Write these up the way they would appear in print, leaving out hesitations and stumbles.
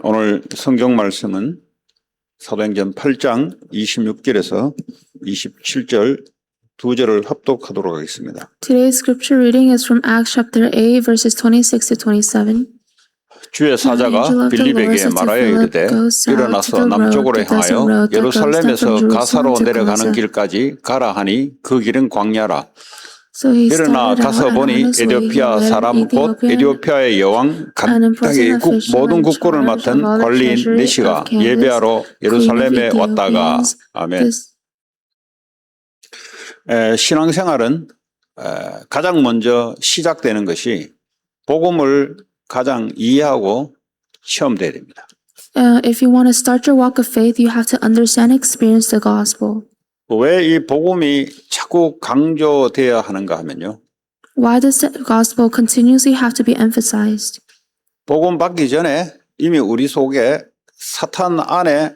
오늘 성경 말씀은 사도행전 8장 26절에서 27절 두 절을 합독하도록 하겠습니다. Today's scripture reading is from Acts chapter 8 verses 26 to 27. 주의 사자가 빌립에게 말하여 이르되 일어나서 남쪽으로 향하여 예루살렘에서 가사로 내려가는 길까지 가라 하니 그 길은 광야라. 일어나 가서 보니 에디오피아 사람 곧 에디오피아의 여왕 간다게 모든 국고를 맡은 관리인 네시가 예배하러 예루살렘에 왔다가. 아멘. 신앙생활은 가장 먼저 시작되는 것이 복음을 가장 이해하고 체험돼야 됩니다. If you want to start your walk of faith, you have to understand and experience the gospel. 왜 이 복음이 자꾸 강조되어야 하는가 하면요. Why does the gospel continuously have to be emphasized? 복음 받기 전에 이미 우리 속에 사탄 안에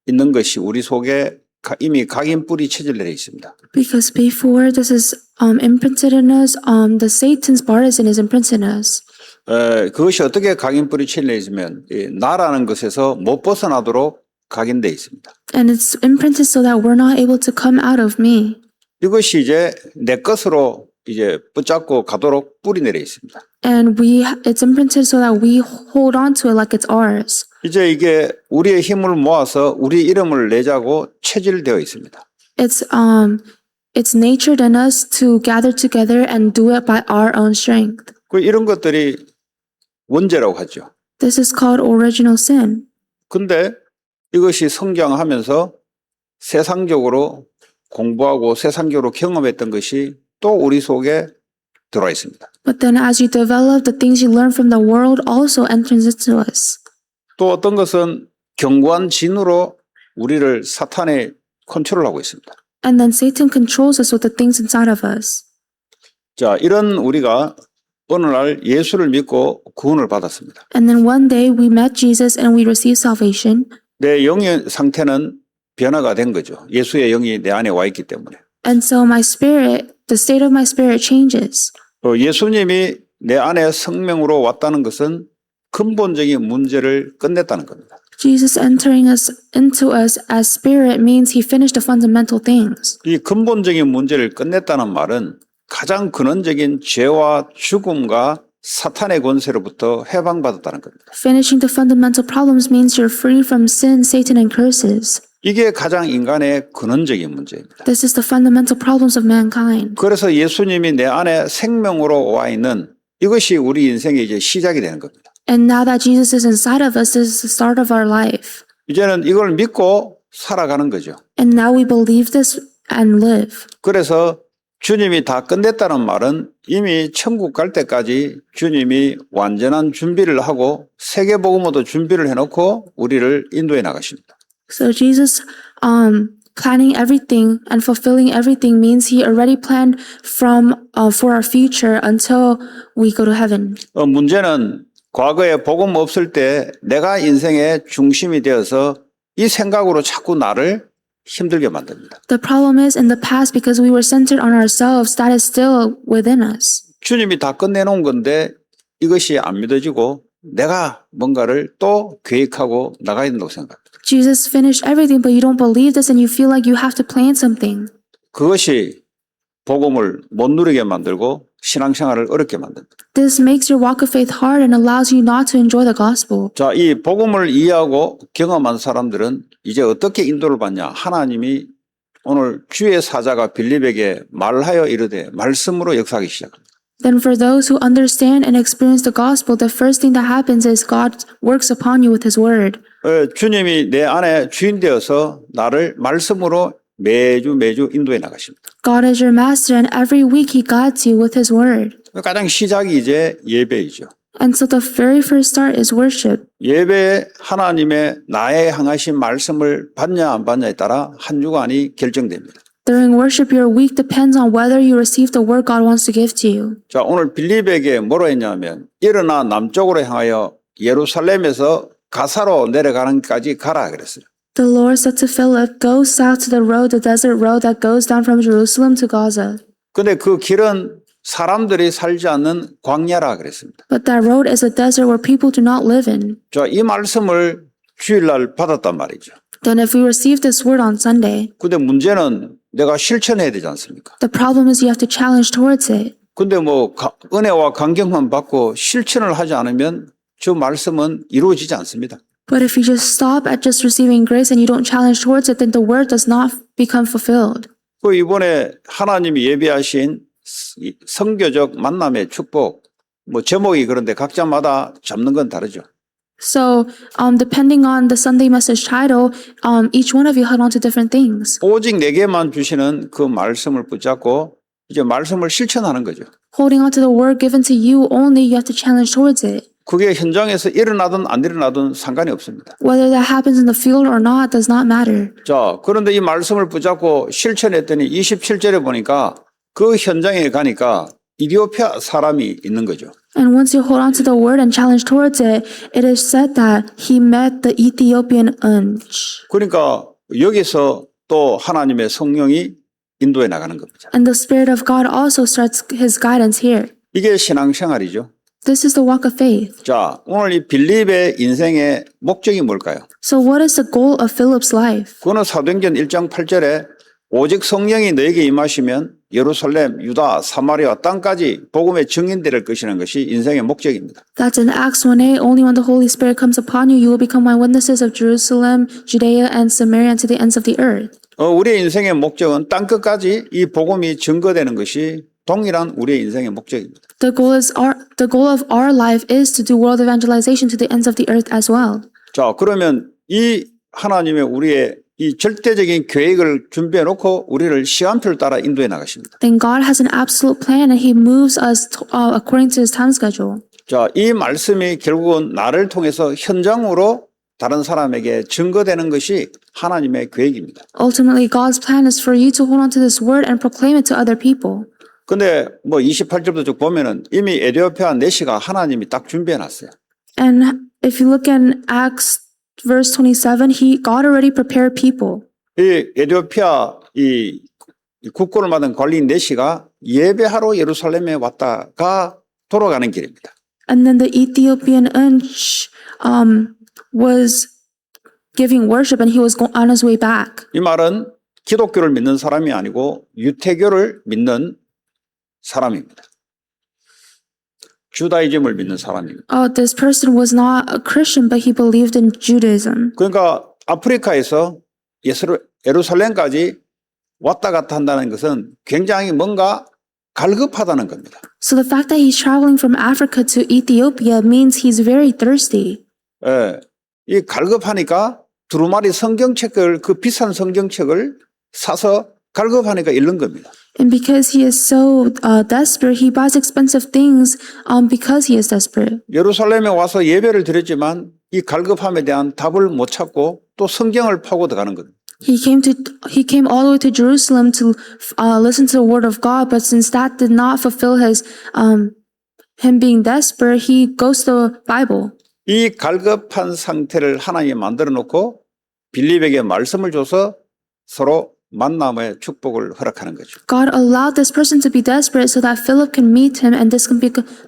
있는 것이 우리 속에 이미 각인 뿌리 체질되어 있습니다. Because before this is imprinted in us, the Satan's partisan is imprinted in us. 그것이 어떻게 각인 뿌리 체질되어 있으면 나라는 것에서 못 벗어나도록 각인되어 있습니다. And it's imprinted so that we're not able to come out of me. 이것이 이제 내 것으로 이제 붙잡고 가도록 뿌리 내려 있습니다. And it's imprinted so that we hold on to it like it's ours. 이제 이게 우리의 힘을 모아서 우리 이름을 내자고 체질되어 있습니다. It's natured in us to gather together and do it by our own strength. 이런 것들이 원죄라고 하죠. This is called original sin. 근데 이것이 성장하면서 세상적으로 공부하고 세상적으로 경험했던 것이 또 우리 속에 들어와 있습니다. But then as you develop, the things you learn from the world also enters into us. 또 어떤 것은 견고한 진으로 우리를 사탄이 컨트롤하고 있습니다. And then Satan controls us with the things inside of us. 자, 이런 우리가 어느 날 예수를 믿고 구원을 받았습니다. And then one day we met Jesus and we received salvation. 내 영의 상태는 변화가 된 거죠. 예수의 영이 내 안에 와 있기 때문에. And so my spirit, the state of my spirit changes. 예수님이 내 안에 생명으로 왔다는 것은 근본적인 문제를 끝냈다는 겁니다. Jesus entering into us as spirit means he finished the fundamental things. 이 근본적인 문제를 끝냈다는 말은 가장 근원적인 죄와 죽음과 사탄의 권세로부터 해방받았다는 겁니다. Finishing the fundamental problems means you're free from sin, Satan, and curses. 이게 가장 인간의 근원적인 문제입니다. This is the fundamental problems of mankind. 그래서 예수님이 내 안에 생명으로 와 있는 이것이 우리 인생의 이제 시작이 되는 겁니다. And now that Jesus is inside of us, this is the start of our life. 이제는 이걸 믿고 살아가는 거죠. And now we believe this and live. 그래서 주님이 다 끝냈다는 말은 이미 천국 갈 때까지 주님이 완전한 준비를 하고 세계복음으로 준비를 해놓고 우리를 인도해 나가십니다. So Jesus planning everything and fulfilling everything means he already planned for our future until we go to heaven. 문제는 과거에 복음 없을 때 내가 인생의 중심이 되어서 이 생각으로 자꾸 나를 힘들게 만듭니다. The problem is in the past because we were centered on ourselves, that is still within us. 주님이 다 끝내놓은 건데 이것이 안 믿어지고 내가 뭔가를 또 계획하고 나가야 된다고 생각합니다. Jesus finished everything, but you don't believe this and you feel like you have to plan something. 그것이 복음을 못 누리게 만들고 신앙생활을 어렵게 만듭니다. This makes your walk of faith hard and allows you not to enjoy the gospel. 자, 이 복음을 이해하고 경험한 사람들은 이제 어떻게 인도를 받냐? 하나님이 오늘 주의 사자가 빌립에게 말하여 이르되 말씀으로 역사하기 시작합니다. Then for those who understand and experience the gospel, the first thing that happens is God works upon you with his word. 주님이 내 안에 주인 되어서 나를 말씀으로 매주 인도해 나가십니다. God is your master and every week he guides you with his word. 가장 시작이 이제 예배이죠. And so the very first start is worship. 예배에 하나님의 나에 향하신 말씀을 받냐 안 받냐에 따라 한 주간이 결정됩니다. During worship, your week depends on whether you receive the word God wants to give to you. 자, 오늘 빌립에게 뭐라 했냐면 일어나 남쪽으로 향하여 예루살렘에서 가사로 내려가는 데까지 가라 그랬어요. The Lord said to Philip, go south to the desert road that goes down from Jerusalem to Gaza. 근데 그 길은 사람들이 살지 않는 광야라 그랬습니다. But that road is a desert where people do not live in. 자, 이 말씀을 주일날 받았단 말이죠. Then if we receive this word on Sunday, 근데 문제는 내가 실천해야 되지 않습니까? the problem is you have to challenge towards it. 근데 뭐 은혜와 감격만 받고 실천을 하지 않으면 저 말씀은 이루어지지 않습니다. But if you just stop at just receiving grace and you don't challenge towards it, then the word does not become fulfilled. 그 이번에 하나님이 예비하신 선교적 만남의 축복, 뭐 제목이 그런데 각자마다 잡는 건 다르죠. So, depending on the Sunday message title, each one of you held on to different things. 오직 내게만 주시는 그 말씀을 붙잡고 이제 말씀을 실천하는 거죠. Holding on to the word given to you only, you have to challenge towards it. 그게 현장에서 일어나든 안 일어나든 상관이 없습니다. Whether that happens in the field or not does not matter. 자, 그런데 이 말씀을 붙잡고 실천했더니 27절에 보니까 그 현장에 가니까 이디오피아 사람이 있는 거죠. And once you hold on to the word and challenge towards it, it is said that he met the Ethiopian eunuch. 그러니까 여기서 또 하나님의 성령이 인도해 나가는 겁니다. And the Spirit of God also starts his guidance here. 이게 신앙생활이죠. This is the walk of faith. 자, 오늘 이 빌립의 인생의 목적이 뭘까요? So what is the goal of Philip's life? 그거는 사도행전 1장 8절에 오직 성령이 너에게 임하시면 예루살렘, 유다, 사마리아 땅까지 복음의 증인될 것이라는 것이 인생의 목적입니다. That's in Acts 1:8. Only when the Holy Spirit comes upon you, you will become my witnesses of Jerusalem, Judea, and Samaria, and to the ends of the earth. 우리의 인생의 목적은 땅 끝까지 이 복음이 증거되는 것이 동일한 우리의 인생의 목적입니다. The goal of our life is to do world evangelization to the ends of the earth as well. 자, 그러면 이 하나님의 우리의 이 절대적인 계획을 준비해 놓고 우리를 시간표를 따라 인도해 나가십니다. Then God has an absolute plan and He moves us according to His time schedule. 자, 이 말씀이 결국은 나를 통해서 현장으로 다른 사람에게 증거되는 것이 하나님의 계획입니다. Ultimately, God's plan is for you to hold on to this word and proclaim it to other people. 근데 뭐 28절부터 쭉 보면은 이미 에디오피아 내시가 하나님이 딱 준비해 놨어요. And if you look in Acts verse 27, God already prepared people. 이 에디오피아 이 국고를 맡은 관리인 내시가 예배하러 예루살렘에 왔다가 돌아가는 길입니다. And then the Ethiopian eunuch was giving worship and he was on his way back. 이 말은 기독교를 믿는 사람이 아니고 유태교를 믿는 사람입니다. 주다이즘을 믿는 사람입니다. This person was not a Christian, but he believed in Judaism. 그러니까 아프리카에서 예루살렘까지 왔다 갔다 한다는 것은 굉장히 뭔가 갈급하다는 겁니다. So the fact that he's traveling from Africa to Ethiopia means he's very thirsty. 예, 이 갈급하니까 두루마리 성경책을 그 비싼 성경책을 사서 갈급하니까 읽는 겁니다. And because he is so desperate, he buys expensive things because he is desperate. 예루살렘에 와서 예배를 드렸지만 이 갈급함에 대한 답을 못 찾고 또 성경을 파고 들어가는 겁니다. He came all the way to Jerusalem to listen to the word of God, but since that did not fulfill his him being desperate, he goes to the Bible. 이 갈급한 상태를 하나님이 만들어 놓고 빌립에게 말씀을 줘서 서로 만남의 축복을 허락하는 거죠. God allowed this person to be desperate so that Philip can meet him and this can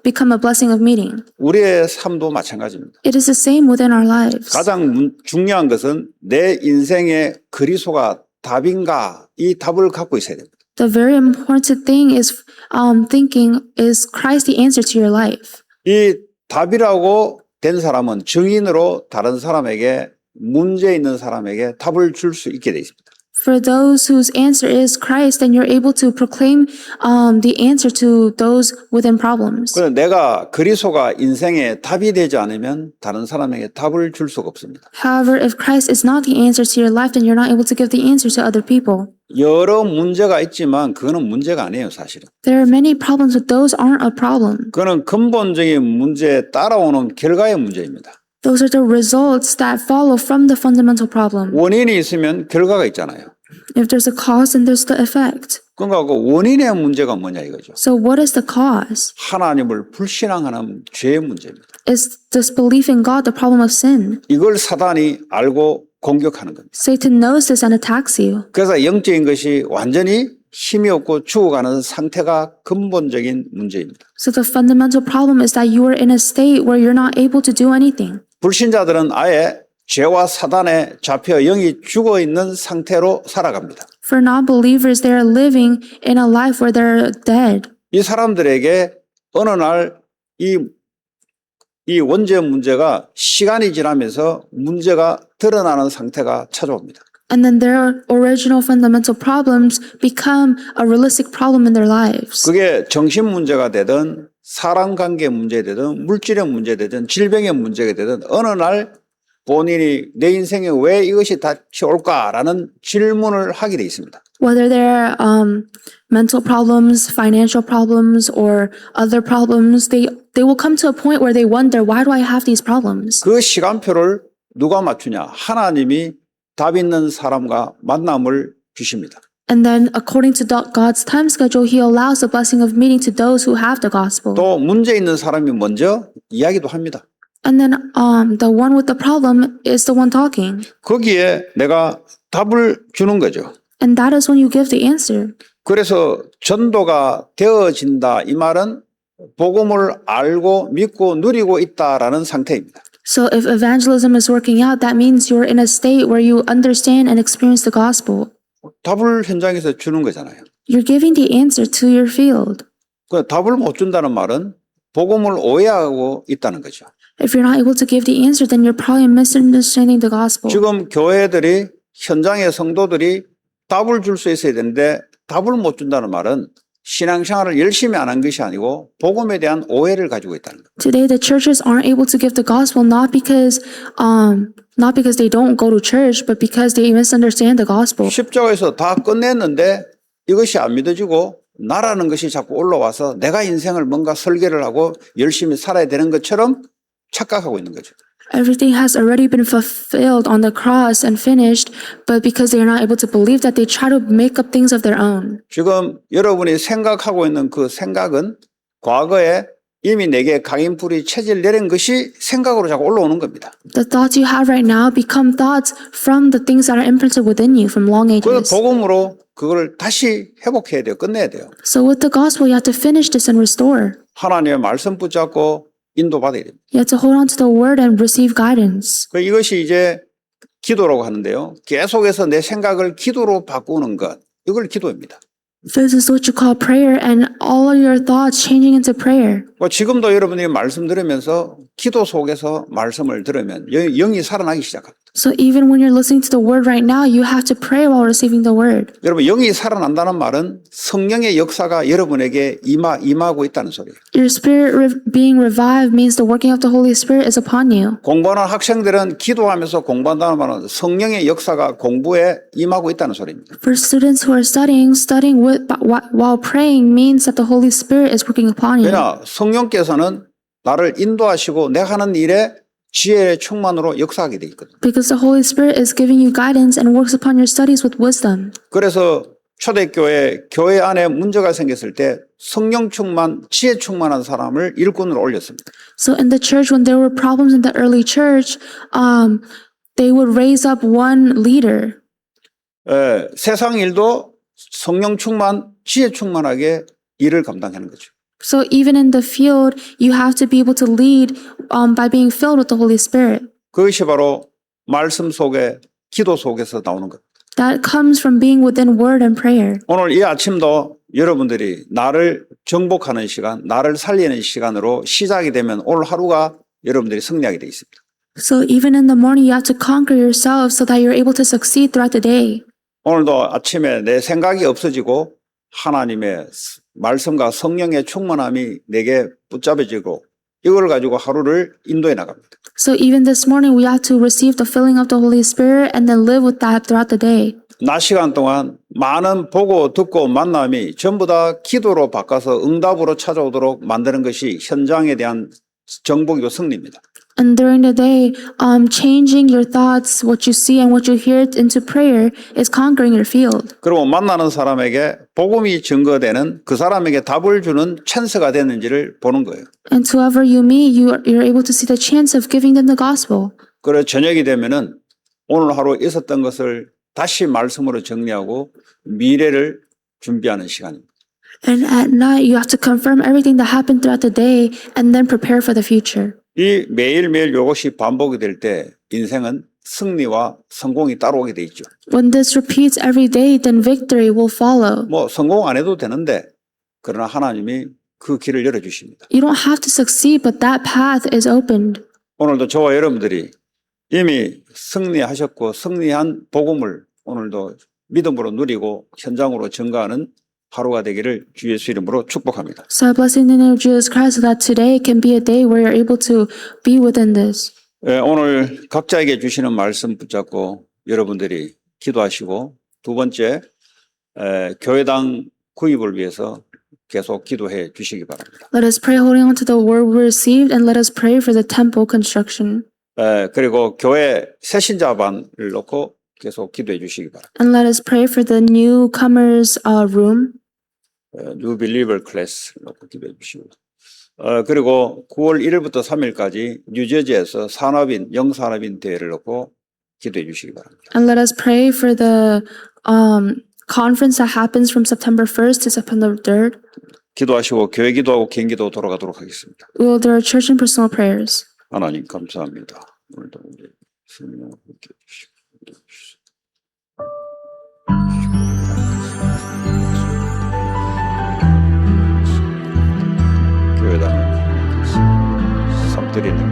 become a blessing of meeting. 우리의 삶도 마찬가지입니다. It is the same within our lives. 가장 중요한 것은 내 인생의 그리스도가 답인가 이 답을 갖고 있어야 됩니다. The very important thing is thinking, is Christ the answer to your life? 이 답이라고 된 사람은 증인으로 다른 사람에게 문제 있는 사람에게 답을 줄 수 있게 돼 있습니다. For those whose answer is Christ, then you're able to proclaim the answer to those within problems. 그래서 내가 그리스도가 인생의 답이 되지 않으면 다른 사람에게 답을 줄 수가 없습니다. However, if Christ is not the answer to your life, then you're not able to give the answer to other people. 여러 문제가 있지만 그거는 문제가 아니에요, 사실은. There are many problems, but those aren't a problem. 그거는 근본적인 문제에 따라오는 결과의 문제입니다. Those are the results that follow from the fundamental problem. 원인이 있으면 결과가 있잖아요. If there's a cause, then there's the effect. 그러니까 그 원인의 문제가 뭐냐 이거죠. So what is the cause? 하나님을 불신앙하는 죄의 문제입니다. Is disbelief in God the problem of sin? 이걸 사단이 알고 공격하는 겁니다. Satan knows this and attacks you. 그래서 영적인 것이 완전히 힘이 없고 죽어가는 상태가 근본적인 문제입니다. So the fundamental problem is that you are in a state where you're not able to do anything. 불신자들은 아예 죄와 사단에 잡혀 영이 죽어 있는 상태로 살아갑니다. For non-believers, they are living in a life where they're dead. 이 사람들에게 어느 날 이 원죄 문제가 시간이 지나면서 문제가 드러나는 상태가 찾아옵니다. And then their original fundamental problems become a realistic problem in their lives. 그게 정신 문제가 되든 사람 관계 문제 되든 물질의 문제 되든 질병의 문제가 되든 어느 날 본인이 내 인생에 왜 이것이 닥쳐올까라는 질문을 하게 돼 있습니다. Whether they're mental problems, financial problems, or other problems, they will come to a point where they wonder, why do I have these problems? 그 시간표를 누가 맞추냐? 하나님이 답 있는 사람과 만남을 주십니다. And then, according to God's time schedule, He allows the blessing of meeting to those who have the gospel. 또 문제 있는 사람이 먼저 이야기도 합니다. And then, the one with the problem is the one talking. 거기에 내가 답을 주는 거죠. And that is when you give the answer. 그래서 전도가 되어진다 이 말은 복음을 알고 믿고 누리고 있다라는 상태입니다. So if evangelism is working out, that means you're in a state where you understand and experience the gospel. 답을 현장에서 주는 거잖아요. You're giving the answer to your field. 그 답을 못 준다는 말은 복음을 오해하고 있다는 거죠. If you're not able to give the answer, then you're probably misunderstanding the gospel. 지금 교회들이 현장의 성도들이 답을 줄 수 있어야 되는데 답을 못 준다는 말은 신앙생활을 열심히 안 한 것이 아니고 복음에 대한 오해를 가지고 있다는 거예요. Today, the churches aren't able to give the gospel not because they don't go to church, but because they misunderstand the gospel. 십자가에서 다 끝냈는데 이것이 안 믿어지고 나라는 것이 자꾸 올라와서 내가 인생을 뭔가 설계를 하고 열심히 살아야 되는 것처럼 착각하고 있는 거죠. Everything has already been fulfilled on the cross and finished, but because they are not able to believe that, they try to make up things of their own. 지금 여러분이 생각하고 있는 그 생각은 과거에 이미 내게 각인불이 체질 내린 것이 생각으로 자꾸 올라오는 겁니다. The thoughts you have right now become thoughts from the things that are imprinted within you from long 그래서 ages. 복음으로 그걸 다시 회복해야 돼요. 끝내야 돼요. So with the gospel, you have to finish this and restore. 하나님의 말씀 붙잡고 인도받아야 됩니다. You have to hold on to the word and receive guidance. 이것이 이제 기도라고 하는데요. 계속해서 내 생각을 기도로 바꾸는 것, 이걸 기도입니다. This is what you call prayer, and all of your thoughts changing into prayer. 지금도 여러분이 말씀 들으면서 기도 속에서 말씀을 들으면 영이 살아나기 시작합니다. So even when you're listening to the word right now, you have to pray while receiving the word. 여러분 영이 살아난다는 말은 성령의 역사가 여러분에게 임하고 있다는 소리예요. Your spirit being revived means the working of the Holy Spirit is upon you. 공부하는 학생들은 기도하면서 공부한다는 말은 성령의 역사가 공부에 임하고 있다는 소리입니다. For students who are studying while praying means that the Holy Spirit is working upon you. 왜냐? 성령께서는 나를 인도하시고 내가 하는 일에 지혜의 충만으로 역사하게 돼 있거든요. Because the Holy Spirit is giving you guidance and works upon your studies with wisdom. 그래서 초대교회 교회 안에 문제가 생겼을 때 성령 충만, 지혜 충만한 사람을 일꾼으로 올렸습니다. So in the church, when there were problems in the early church, they would raise up one leader. 세상 일도 성령 충만, 지혜 충만하게 일을 감당하는 거죠. So even in the field, you have to be able to lead by being filled with the Holy Spirit. 그것이 바로 말씀 속에 기도 속에서 나오는 것. That comes from being within word and prayer. 오늘 이 아침도 여러분들이 나를 정복하는 시간, 나를 살리는 시간으로 시작이 되면 오늘 하루가 여러분들이 승리하게 돼 있습니다. So even in the morning, you have to conquer yourself so that you're able to succeed throughout the day. 오늘도 아침에 내 생각이 없어지고 하나님의 말씀과 성령의 충만함이 내게 붙잡혀지고 이걸 가지고 하루를 인도해 나갑니다. So even this morning, we have to receive the filling of the Holy Spirit and then live with that throughout the day. 낮 시간 동안 많은 보고 듣고 만남이 전부 다 기도로 바꿔서 응답으로 찾아오도록 만드는 것이 현장에 대한 정복이고 승리입니다. And during the day, changing your thoughts, what you see and what you hear into prayer is conquering your field. 그리고 만나는 사람에게 복음이 증거되는 그 사람에게 답을 주는 찬스가 되는지를 보는 거예요. And to whoever you meet, you're able to see the chance of giving them the gospel. 그래서 저녁이 되면은 오늘 하루 있었던 것을 다시 말씀으로 정리하고 미래를 준비하는 시간입니다. And at night, you have to confirm everything that happened throughout the day and then prepare for the future. 이 매일매일 이것이 반복이 될 때 인생은 승리와 성공이 따라오게 돼 있죠. When this repeats every day, then victory will follow. 뭐 성공 안 해도 되는데 그러나 하나님이 그 길을 열어주십니다. You don't have to succeed, but that path is opened. 오늘도 저와 여러분들이 이미 승리하셨고 승리한 복음을 오늘도 믿음으로 누리고 현장으로 증거하는 하루가 되기를 주 예수 이름으로 축복합니다. So I bless in the name of Jesus Christ so that today can be a day where you're able to be within this. 오늘 각자에게 주시는 말씀 붙잡고 여러분들이 기도하시고 두 번째 교회당 구입을 위해서 계속 기도해 주시기 바랍니다. Let us pray holding on to the word we received and let us pray for the temple construction. 그리고 교회 새신자반을 놓고 계속 기도해 주시기 바랍니다. And let us pray for the newcomers room. New Believer Class를 놓고 기도해 주시고 그리고 9월 1일부터 3일까지 뉴저지에서 산업인 영산업인 대회를 놓고 기도해 주시기 바랍니다. And let us pray for the conference that happens from September 1st to September 3rd. 기도하시고 교회 기도하고 개인 기도 돌아가도록 하겠습니다. We will do our church and personal prayers. 하나님 감사합니다. 오늘도 우리 성령 함께 해주시고 교회당을 섬드리는